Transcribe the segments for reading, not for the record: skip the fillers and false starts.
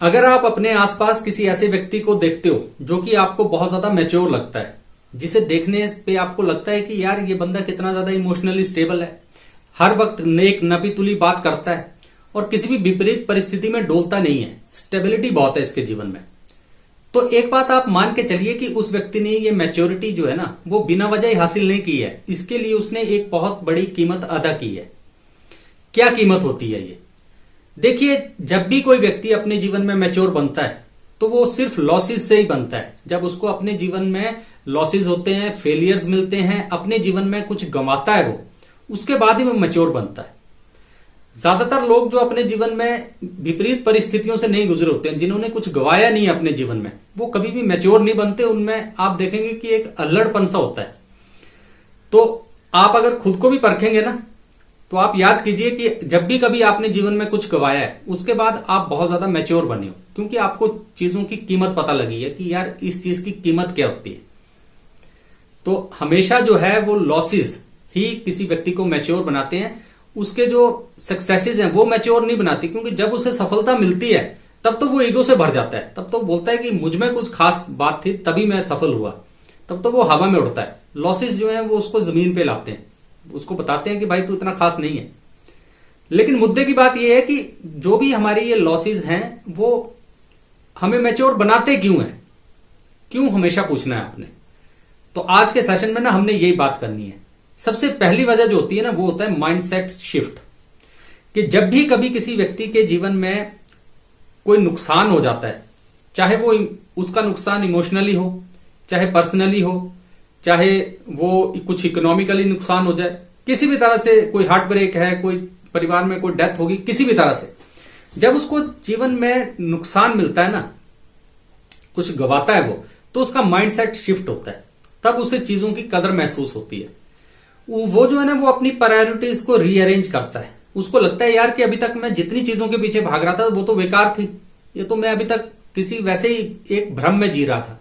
अगर आप अपने आसपास किसी ऐसे व्यक्ति को देखते हो जो कि आपको बहुत ज्यादा मैच्योर लगता है, जिसे देखने पे आपको लगता है कि यार ये बंदा कितना ज्यादा इमोशनली स्टेबल है, हर वक्त नेक नबी तुली बात करता है और किसी भी विपरीत परिस्थिति में डोलता नहीं है, स्टेबिलिटी बहुत है इसके जीवन में, तो एक बात आप मान के चलिए कि उस व्यक्ति ने ये मैच्योरिटी जो है ना वो बिना वजह ही हासिल नहीं की है। इसके लिए उसने एक बहुत बड़ी कीमत अदा की है। क्या कीमत होती है ये? देखिए, जब भी कोई व्यक्ति अपने जीवन में मैच्योर बनता है तो वो सिर्फ लॉसेस से ही बनता है। जब उसको अपने जीवन में लॉसेस होते हैं, फेलियर्स मिलते हैं, अपने जीवन में कुछ गंवाता है वो, उसके बाद ही वो मैच्योर बनता है। ज्यादातर लोग जो अपने जीवन में विपरीत परिस्थितियों से नहीं गुजरे होते हैं, जिन्होंने कुछ गवाया नहीं है अपने जीवन में, वो कभी भी मैच्योर नहीं बनते। उनमें आप देखेंगे कि एक अल्लड़पन सा होता है। तो आप अगर खुद को भी परखेंगे ना, तो आप याद कीजिए कि जब भी कभी आपने जीवन में कुछ गवाया है, उसके बाद आप बहुत ज्यादा मैच्योर बने हो, क्योंकि आपको चीजों की कीमत पता लगी है कि यार इस चीज की कीमत क्या होती है। तो हमेशा जो है वो लॉसेस ही किसी व्यक्ति को मैच्योर बनाते हैं। उसके जो सक्सेसेस हैं वो मैच्योर नहीं बनाती, क्योंकि जब उसे सफलता मिलती है तब तो वो ईगो से भर जाता है। तब तो बोलता है कि मुझ में कुछ खास बात थी तभी मैं सफल हुआ। तब तो वो हवा में उड़ता है। लॉसेस जो है वो उसको जमीन पे लाते हैं, उसको बताते हैं कि भाई तू इतना खास नहीं है। लेकिन मुद्दे की बात यह है कि जो भी हमारे ये लॉसेस हैं वो हमें मैच्योर बनाते क्यों हैं, क्यों हमेशा पूछना है आपने। तो आज के सेशन में ना हमने यही बात करनी है। सबसे पहली वजह जो होती है ना वो होता है माइंडसेट शिफ्ट। कि जब भी कभी किसी व्यक्ति के जीवन में कोई नुकसान हो जाता है, चाहे वो उसका नुकसान इमोशनली हो, चाहे पर्सनली हो, चाहे वो कुछ इकोनॉमिकली नुकसान हो जाए, किसी भी तरह से कोई हार्ट ब्रेक है, कोई परिवार में कोई डेथ होगी, किसी भी तरह से जब उसको जीवन में नुकसान मिलता है ना, कुछ गवाता है वो, तो उसका माइंडसेट शिफ्ट होता है। तब उसे चीजों की कदर महसूस होती है। वो जो है ना वो अपनी प्रायोरिटीज को रीअरेंज करता है। उसको लगता है यार कि अभी तक मैं जितनी चीजों के पीछे भाग रहा था वो तो बेकार थी, ये तो मैं अभी तक किसी वैसे ही एक भ्रम में जी रहा था।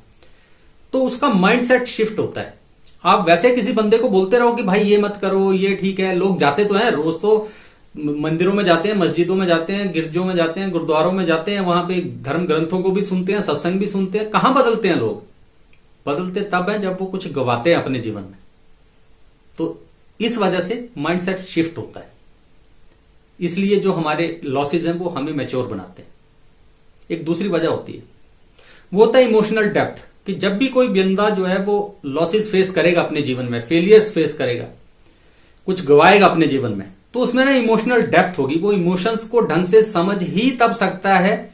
तो उसका माइंडसेट शिफ्ट होता है। आप वैसे किसी बंदे को बोलते रहो कि भाई ये मत करो, ये ठीक है। लोग जाते तो हैं, रोज तो मंदिरों में जाते हैं, मस्जिदों में जाते हैं, गिरजों में जाते हैं, गुरुद्वारों में जाते हैं, वहां पे धर्म ग्रंथों को भी सुनते हैं, सत्संग भी सुनते हैं। कहां बदलते हैं लोग? बदलते तब है जब वो कुछ गवाते हैं अपने जीवन में। तो इस वजह से माइंडसेट शिफ्ट होता है। इसलिए जो हमारे लॉसेज हैं वो हमें मैच्योर बनाते हैं। एक दूसरी वजह होती है, वो होता है इमोशनल डेप्थ। कि जब भी कोई बंदा जो है वो लॉसेज फेस करेगा अपने जीवन में, फेलियर्स फेस करेगा, कुछ गवाएगा अपने जीवन में, तो उसमें ना इमोशनल डेप्थ होगी। वो इमोशंस को ढंग से समझ ही तब सकता है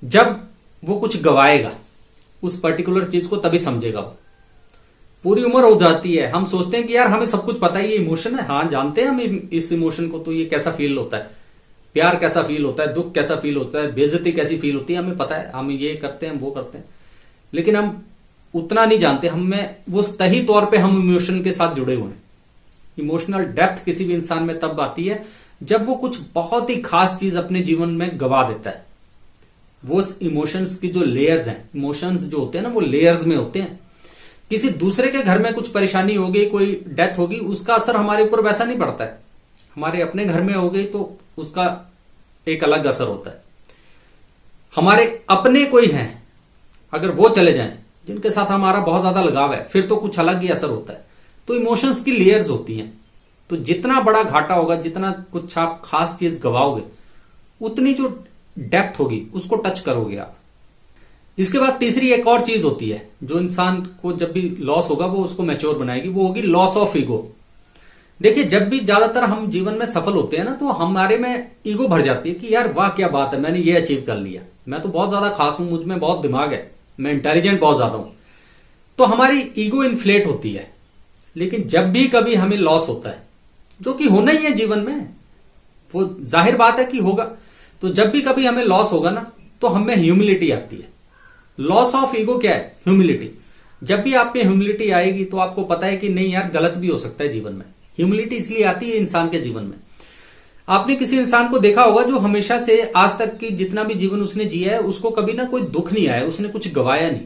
जब वो कुछ गवाएगा। उस पर्टिकुलर चीज को तभी समझेगा वो। पूरी उम्र हो जाती है, हम सोचते हैं कि यार हमें सब कुछ पता है, ये इमोशन है, हाँ जानते हैं हम इस इमोशन को, तो ये कैसा फील होता है, प्यार कैसा फील होता है, दुख कैसा फील होता है, बेइज्जती कैसी फील होती है, हमें पता है, हम ये करते हैं वो करते हैं। लेकिन हम उतना नहीं जानते, हमें वो सही तौर पे हम इमोशन के साथ जुड़े हुए हैं। इमोशनल डेप्थ किसी भी इंसान में तब आती है जब वो कुछ बहुत ही खास चीज अपने जीवन में गवा देता है। वो इमोशंस की जो लेयर्स हैं, इमोशंस जो होते हैं ना वो लेयर्स में होते हैं। किसी दूसरे के घर में कुछ परेशानी हो गई, कोई डेथ होगी, उसका असर हमारे ऊपर वैसा नहीं पड़ता है। हमारे अपने घर में हो गई तो उसका एक अलग असर होता है। हमारे अपने कोई हैं, अगर वो चले जाएं, जिनके साथ हमारा बहुत ज्यादा लगाव है, फिर तो कुछ अलग ही असर होता है। तो इमोशंस की लेयर्स होती हैं। तो जितना बड़ा घाटा होगा, जितना कुछ आप खास चीज गवाओगे, उतनी जो डेप्थ होगी उसको टच करोगे आप। इसके बाद तीसरी एक और चीज होती है जो इंसान को जब भी लॉस होगा वो उसको मैच्योर बनाएगी, वो होगी लॉस ऑफ ईगो। देखिए, जब भी ज्यादातर हम जीवन में सफल होते हैं ना, तो हमारे में ईगो भर जाती है कि यार वाह क्या बात है, मैंने ये अचीव कर लिया, मैं तो बहुत ज्यादा खास हूं, मुझ में बहुत दिमाग है, मैं इंटेलिजेंट बहुत ज्यादा हूं। तो हमारी ईगो इन्फ्लेट होती है। लेकिन जब भी कभी हमें लॉस होता है, जो कि होना ही है जीवन में, वो जाहिर बात है कि होगा, तो जब भी कभी हमें लॉस होगा ना तो हमें ह्यूमिलिटी आती है। लॉस ऑफ ईगो क्या है? ह्यूमिलिटी। जब भी आप में ह्यूमिलिटी आएगी तो आपको पता है कि नहीं यार गलत भी हो सकता है जीवन में। ह्यूमिलिटी इसलिए आती है इंसान के जीवन में। आपने किसी इंसान को देखा होगा जो हमेशा से आज तक की जितना भी जीवन उसने जिया है उसको कभी ना कोई दुख नहीं आया, उसने कुछ गवाया नहीं,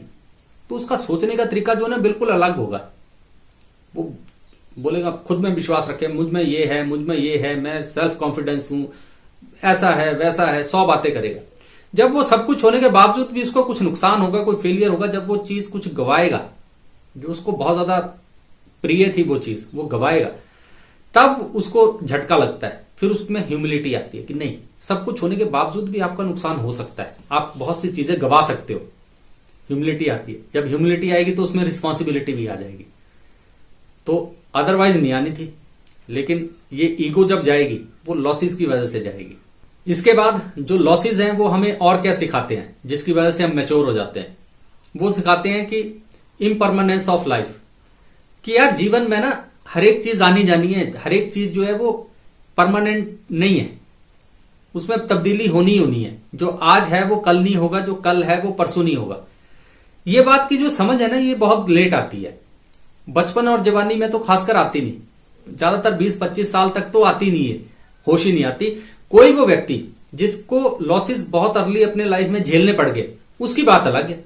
तो उसका सोचने का तरीका जो है ना बिल्कुल अलग होगा। वो बोलेगा खुद में विश्वास रखे, मुझ में ये है, मुझ में ये है, मैं सेल्फ कॉन्फिडेंस हूं, ऐसा है वैसा है, 100 बातें करेगा। जब वो सब कुछ होने के बावजूद भी उसको कुछ नुकसान होगा, कोई फेलियर होगा, जब वो चीज कुछ गवाएगा जो उसको बहुत ज्यादा प्रिय थी वो चीज, वो गवाएगा, तब उसको झटका लगता है। फिर उसमें ह्यूमिलिटी आती है कि नहीं, सब कुछ होने के बावजूद भी आपका नुकसान हो सकता है, आप बहुत सी चीजें गवा सकते हो। ह्यूमिलिटी आती है। जब ह्यूमिलिटी आएगी तो उसमें रिस्पॉन्सिबिलिटी भी आ जाएगी, तो अदरवाइज नहीं आनी थी। लेकिन ये ईगो जब जाएगी वो लॉसेस की वजह से जाएगी। इसके बाद जो लॉसेस हैं वो हमें और क्या सिखाते हैं जिसकी वजह से हम मैच्योर हो जाते हैं, वो सिखाते हैं कि इम्परमानेंस ऑफ लाइफ, कि यार जीवन में ना हर एक चीज आनी जानी है, हर एक चीज जो है वो परमानेंट नहीं है, उसमें तब्दीली होनी ही होनी है। जो आज है वो कल नहीं होगा, जो कल है वो परसों नहीं होगा। ये बात की जो समझ है ना, ये बहुत लेट आती है। बचपन और जवानी में तो खासकर आती नहीं, ज्यादातर 20-25 साल तक तो आती नहीं है, होश ही नहीं आती। कोई वो व्यक्ति जिसको लॉसेस बहुत अर्ली अपने लाइफ में झेलने पड़ गए, उसकी बात अलग है।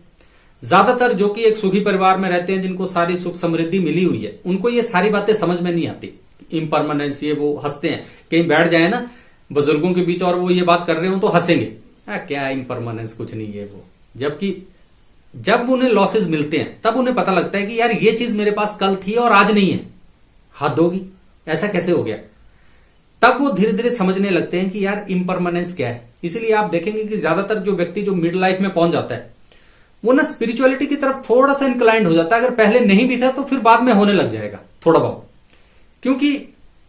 ज्यादातर जो कि एक सुखी परिवार में रहते हैं, जिनको सारी सुख समृद्धि मिली हुई है, उनको ये सारी बातें समझ में नहीं आती। इम्परमानेंस, ये वो हंसते हैं, कहीं बैठ जाए ना बुजुर्गों के बीच और वो ये बात कर रहे हो तो हंसेंगे, क्या इम्परमानेंस, कुछ नहीं है वो। जबकि जब उन्हें लॉसेस मिलते हैं तब उन्हें पता लगता है कि यार ये चीज मेरे पास कल थी और आज नहीं है, हद होगी, ऐसा कैसे हो गया। तब वो धीरे धीरे समझने लगते हैं कि यार इम्परमानेंस क्या है। इसीलिए आप देखेंगे कि ज्यादातर जो व्यक्ति जो मिड लाइफ में पहुंच जाता है वो ना स्पिरिचुअलिटी की तरफ थोड़ा सा इंक्लाइंड हो जाता है। अगर पहले नहीं भी था तो फिर बाद में होने लग जाएगा थोड़ा बहुत, क्योंकि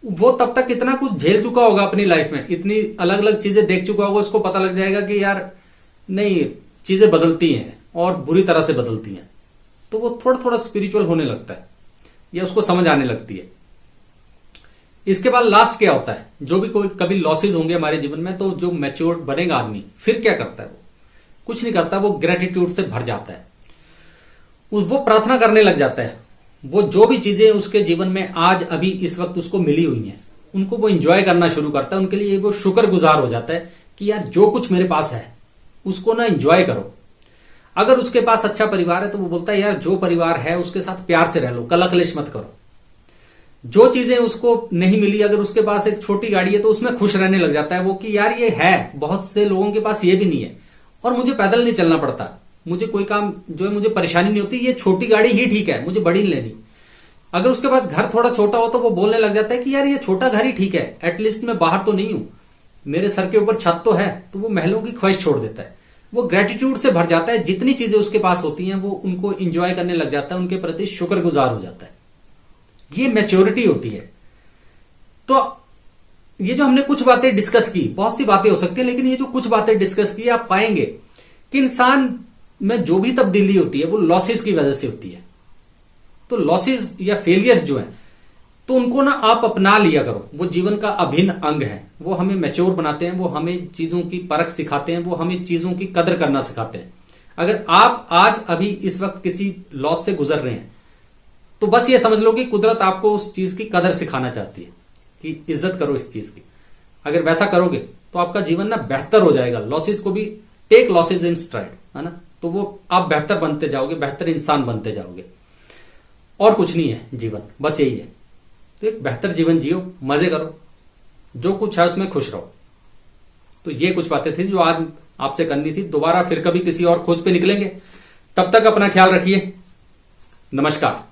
वो तब तक इतना कुछ झेल चुका होगा अपनी लाइफ में, इतनी अलग अलग चीजें देख चुका होगा, उसको पता लग जाएगा कि यार नहीं, चीजें बदलती हैं और बुरी तरह से बदलती हैं। तो वो थोड़ा थोड़ा स्पिरिचुअल होने लगता है या उसको समझ आने लगती है। इसके बाद लास्ट क्या होता है, जो भी कोई कभी लॉसेस होंगे हमारे जीवन में, तो जो मैच्योर बनेगा आदमी फिर क्या करता है, वो कुछ नहीं करता, वो ग्रेटिट्यूड से भर जाता है। वो प्रार्थना करने लग जाता है। वो जो भी चीजें उसके जीवन में आज अभी इस वक्त उसको मिली हुई हैं, उनको वो एंजॉय करना शुरू करता है। उनके लिए वो शुक्रगुजार हो जाता है कि यार जो कुछ मेरे पास है उसको ना एंजॉय करो। अगर उसके पास अच्छा परिवार है तो वो बोलता है यार जो परिवार है उसके साथ प्यार से रह लो, कलह कलेश मत करो। जो चीजें उसको नहीं मिली, अगर उसके पास एक छोटी गाड़ी है तो उसमें खुश रहने लग जाता है वो, कि यार ये है, बहुत से लोगों के पास ये भी नहीं है और मुझे पैदल नहीं चलना पड़ता, मुझे कोई काम जो है मुझे परेशानी नहीं होती, ये छोटी गाड़ी ही ठीक है, मुझे बड़ी नहीं लेनी। अगर उसके पास घर थोड़ा छोटा हो तो वो बोलने लग जाता है कि यार ये छोटा घर ही ठीक है, एटलीस्ट मैं बाहर तो नहीं हूं, मेरे सर के ऊपर छत तो है। तो वो महलों की ख्वाहिश छोड़ देता है, वो ग्रेटिट्यूड से भर जाता है। जितनी चीजें उसके पास होती हैं वो उनको एंजॉय करने लग जाता है, उनके प्रति शुक्रगुजार हो जाता है। ये मैच्योरिटी होती है। तो ये जो हमने कुछ बातें डिस्कस की, बहुत सी बातें हो सकती है, लेकिन ये जो कुछ बातें डिस्कस की आप पाएंगे कि इंसान में जो भी तब्दीली होती है वो लॉसेस की वजह से होती है। तो लॉसेस या फेलियर्स जो है तो उनको ना आप अपना लिया करो, वो जीवन का अभिन्न अंग है। वो हमें मैच्योर बनाते हैं, वो हमें चीजों की परख सिखाते हैं, वो हमें चीजों की कदर करना सिखाते हैं। अगर आप आज अभी इस वक्त किसी लॉस से गुजर रहे हैं तो बस ये समझ लो कि कुदरत आपको उस चीज की कदर सिखाना चाहती है कि इज्जत करो इस चीज की। अगर वैसा करोगे तो आपका जीवन ना बेहतर हो जाएगा। लॉसेस को भी टेक लॉसेस इन स्ट्राइड, है ना, तो वो आप बेहतर बनते जाओगे, बेहतर इंसान बनते जाओगे। और कुछ नहीं है जीवन, बस यही है। तो एक बेहतर जीवन जियो, मजे करो, जो कुछ है उसमें खुश रहो। तो ये कुछ बातें थी जो आज आपसे करनी थी। दोबारा फिर कभी किसी और खोज पे निकलेंगे, तब तक अपना ख्याल रखिए। नमस्कार।